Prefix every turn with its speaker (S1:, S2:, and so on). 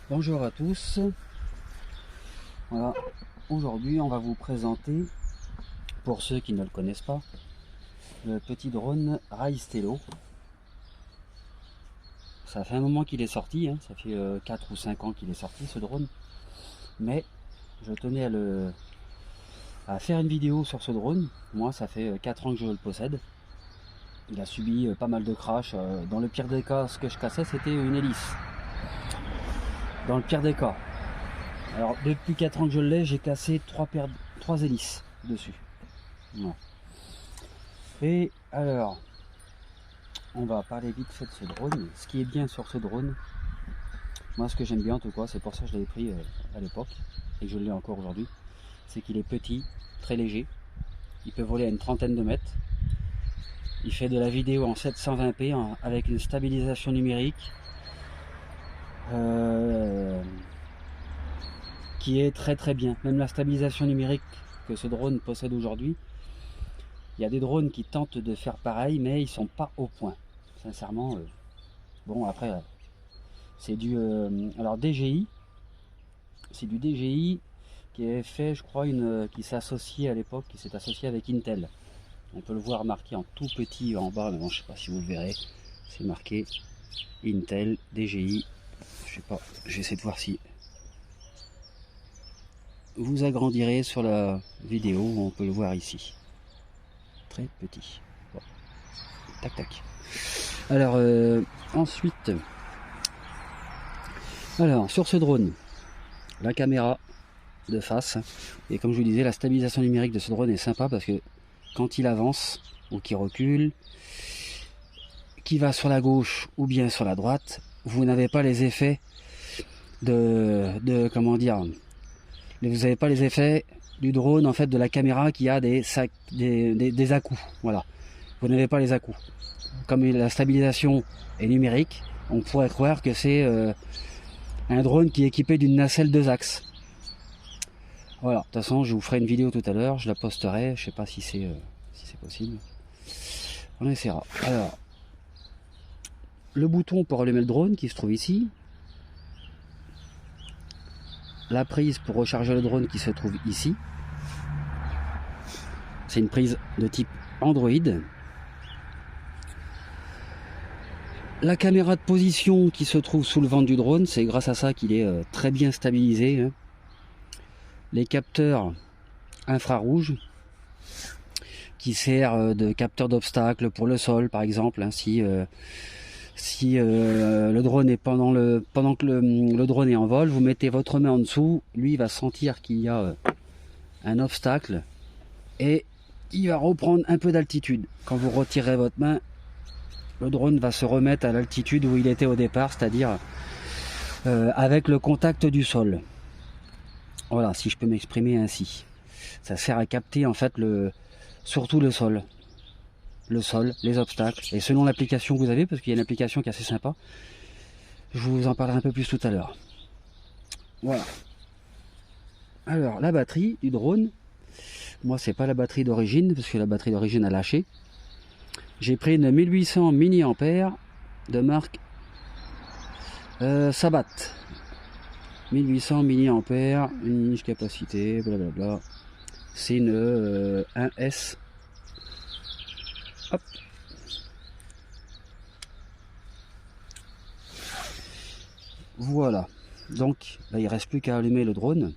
S1: Bonjour à tous. Voilà, aujourd'hui on va vous présenter, pour ceux qui ne le connaissent pas, le petit drone Raistello. Ça fait un moment qu'il est sorti, hein, ça fait 4 ou 5 ans qu'il est sorti ce drone, mais je tenais à faire une vidéo sur ce drone. Moi ça fait 4 ans que je le possède. Il a subi pas mal de crash. Dans le pire des cas, ce que je cassais c'était une hélice. Dans le pire des cas. Alors depuis 4 ans que je l'ai, j'ai cassé 3 hélices dessus. Ouais. Et alors, on va parler vite fait de ce drone. Ce qui est bien sur ce drone, moi ce que j'aime bien en tout cas, c'est pour ça que je l'avais pris à l'époque, et que je l'ai encore aujourd'hui, c'est qu'il est petit, très léger, il peut voler à une trentaine de mètres, il fait de la vidéo en 720p avec une stabilisation numérique qui est très bien. Même la stabilisation numérique que ce drone possède aujourd'hui, il y a des drones qui tentent de faire pareil, mais ils sont pas au point. Sincèrement, bon après, c'est du alors DJI, c'est du DJI qui est fait, je crois, qui s'est associé à l'époque, qui s'est associé avec Intel. On peut le voir marqué en tout petit en bas, mais bon, je sais pas si vous le verrez. C'est marqué Intel DJI. Je sais pas, j'essaie de voir si vous agrandirez sur la vidéo, on peut le voir ici. Très petit. Bon. Tac tac. Alors ensuite, alors sur ce drone, la caméra de face, et comme je vous disais, la stabilisation numérique de ce drone est sympa parce que quand il avance ou qu'il recule, qu'il va sur la gauche ou bien sur la droite, vous n'avez pas les effets de comment dire, vous n'avez pas les effets du drone, en fait, de la caméra qui a des à-coups. Voilà, vous n'avez pas les à-coups. Comme la stabilisation est numérique, on pourrait croire que c'est un drone qui est équipé d'une nacelle 2 axes. Voilà, de toute façon je vous ferai une vidéo tout à l'heure, je la posterai, je sais pas si c'est possible. On essaiera. Alors, le bouton pour allumer le drone qui se trouve ici. La prise pour recharger le drone qui se trouve ici. C'est une prise de type Android. La caméra de position qui se trouve sous le ventre du drone, c'est grâce à ça qu'il est très bien stabilisé, hein. Les capteurs infrarouges qui servent de capteur d'obstacles pour le sol par exemple, hein, si le drone est pendant que le drone est en vol, vous mettez votre main en dessous, lui il va sentir qu'il y a un obstacle et il va reprendre un peu d'altitude. Quand vous retirez votre main, le drone va se remettre à l'altitude où il était au départ, c'est-à-dire avec le contact du sol. Voilà, si je peux m'exprimer ainsi. Ça sert à capter en fait surtout le sol, les obstacles, et selon l'application que vous avez, parce qu'il y a une application qui est assez sympa, je vous en parlerai un peu plus tout à l'heure. Voilà. Alors la batterie du drone, moi c'est pas la batterie d'origine, parce que la batterie d'origine a lâché. J'ai pris une 1800 mAh de marque Sabat. 1800 mAh, une capacité, blablabla. C'est une 1S. Hop. Voilà. Donc, là, il ne reste plus qu'à allumer le drone.